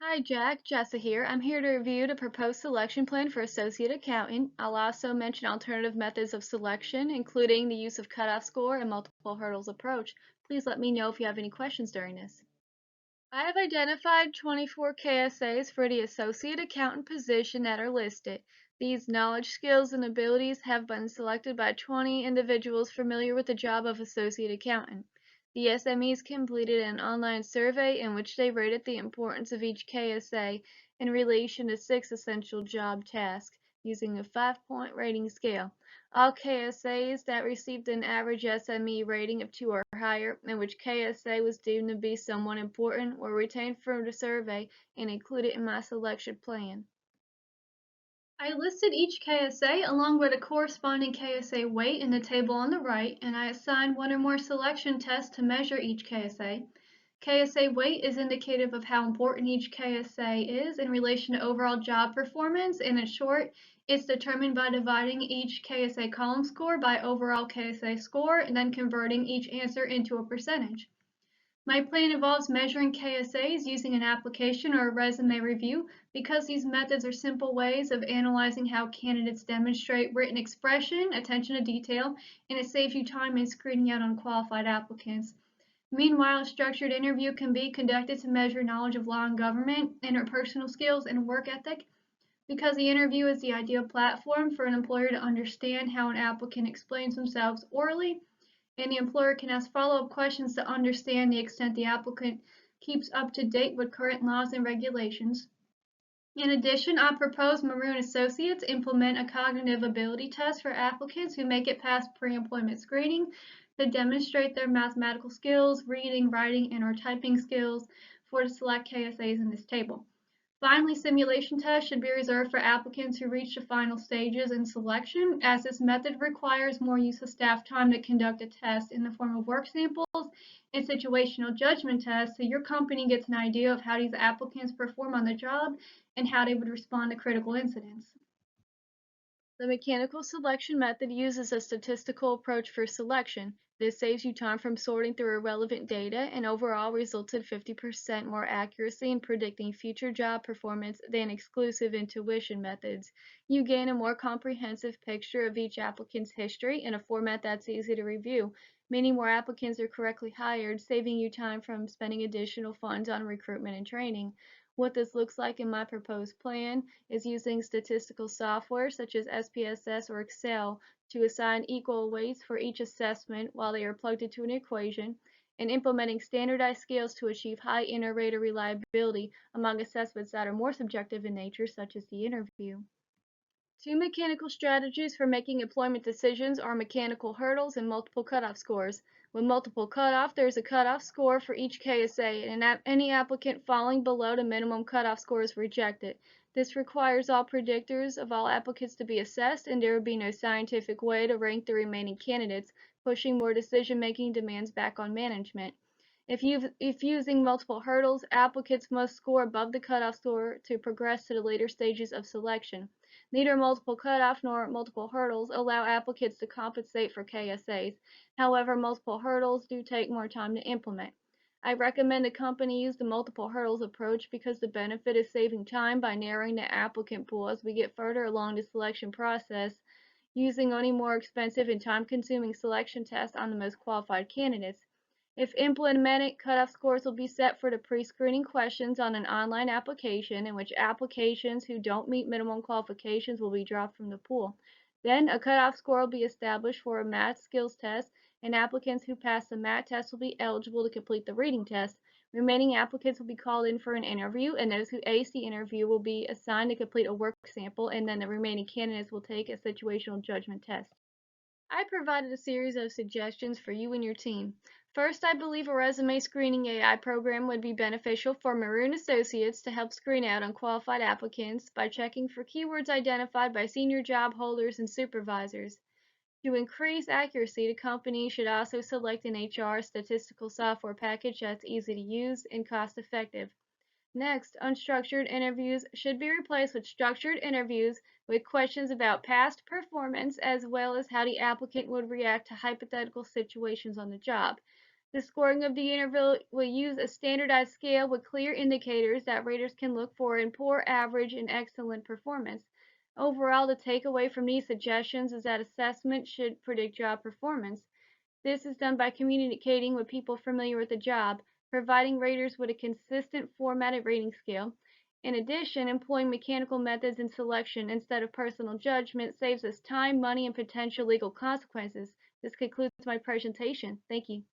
Hi Jack, Jessa here. I'm here to review the proposed selection plan for Associate Accountant. I'll also mention alternative methods of selection, including the use of cutoff score and multiple hurdles approach. Please let me know if you have any questions during this. I have identified 24 KSAs for the Associate Accountant position that are listed. These knowledge, skills, and abilities have been selected by 20 individuals familiar with the job of Associate Accountant. The SMEs completed an online survey in which they rated the importance of each KSA in relation to 6 essential job tasks using a 5-point rating scale. All KSAs that received an average SME rating of 2 or higher, in which KSA was deemed to be somewhat important, were retained from the survey and included in my selection plan. I listed each KSA along with a corresponding KSA weight in the table on the right, and I assigned one or more selection tests to measure each KSA. KSA weight is indicative of how important each KSA is in relation to overall job performance, and in short, it's determined by dividing each KSA column score by overall KSA score and then converting each answer into a percentage. My plan involves measuring KSAs using an application or a resume review because these methods are simple ways of analyzing how candidates demonstrate written expression, attention to detail, and it saves you time in screening out unqualified applicants. Meanwhile, a structured interview can be conducted to measure knowledge of law and government, interpersonal skills, and work ethic because the interview is the ideal platform for an employer to understand how an applicant explains themselves orally, and the employer can ask follow-up questions to understand the extent the applicant keeps up to date with current laws and regulations. In addition, I propose Maroon Associates implement a cognitive ability test for applicants who make it past pre-employment screening to demonstrate their mathematical skills, reading, writing, and/or typing skills for the select KSAs in this table. Finally, simulation tests should be reserved for applicants who reach the final stages in selection, as this method requires more use of staff time to conduct a test in the form of work samples and situational judgment tests, so your company gets an idea of how these applicants perform on the job and how they would respond to critical incidents. The mechanical selection method uses a statistical approach for selection. This saves you time from sorting through irrelevant data and overall results in 50% more accuracy in predicting future job performance than exclusive intuition methods. You gain a more comprehensive picture of each applicant's history in a format that's easy to review, meaning more applicants are correctly hired, saving you time from spending additional funds on recruitment and training. What this looks like in my proposed plan is using statistical software such as SPSS or Excel to assign equal weights for each assessment while they are plugged into an equation, and implementing standardized scales to achieve high inter-rater reliability among assessments that are more subjective in nature, such as the interview. Two mechanical strategies for making employment decisions are mechanical hurdles and multiple cutoff scores. With multiple cutoff, there is a cutoff score for each KSA, and any applicant falling below the minimum cutoff score is rejected. This requires all predictors of all applicants to be assessed, and there would be no scientific way to rank the remaining candidates, pushing more decision-making demands back on management. If using multiple hurdles, applicants must score above the cutoff score to progress to the later stages of selection. Neither multiple cutoff nor multiple hurdles allow applicants to compensate for KSAs. However, multiple hurdles do take more time to implement. I recommend a company use the multiple hurdles approach because the benefit is saving time by narrowing the applicant pool as we get further along the selection process, using only more expensive and time-consuming selection tests on the most qualified candidates. If implemented, cutoff scores will be set for the pre-screening questions on an online application in which applications who don't meet minimum qualifications will be dropped from the pool. Then a cutoff score will be established for a math skills test, and applicants who pass the math test will be eligible to complete the reading test. Remaining applicants will be called in for an interview, and those who ace the interview will be assigned to complete a work sample, and then the remaining candidates will take a situational judgment test. I provided a series of suggestions for you and your team. First, I believe a resume screening AI program would be beneficial for Maroon Associates to help screen out unqualified applicants by checking for keywords identified by senior job holders and supervisors. To increase accuracy, the company should also select an HR statistical software package that's easy to use and cost-effective. Next, unstructured interviews should be replaced with structured interviews with questions about past performance as well as how the applicant would react to hypothetical situations on the job. The scoring of the interval will use a standardized scale with clear indicators that raters can look for in poor, average, and excellent performance. Overall, the takeaway from these suggestions is that assessment should predict job performance. This is done by communicating with people familiar with the job, providing raters with a consistent formatted rating scale. In addition, employing mechanical methods in selection instead of personal judgment saves us time, money, and potential legal consequences. This concludes my presentation. Thank you.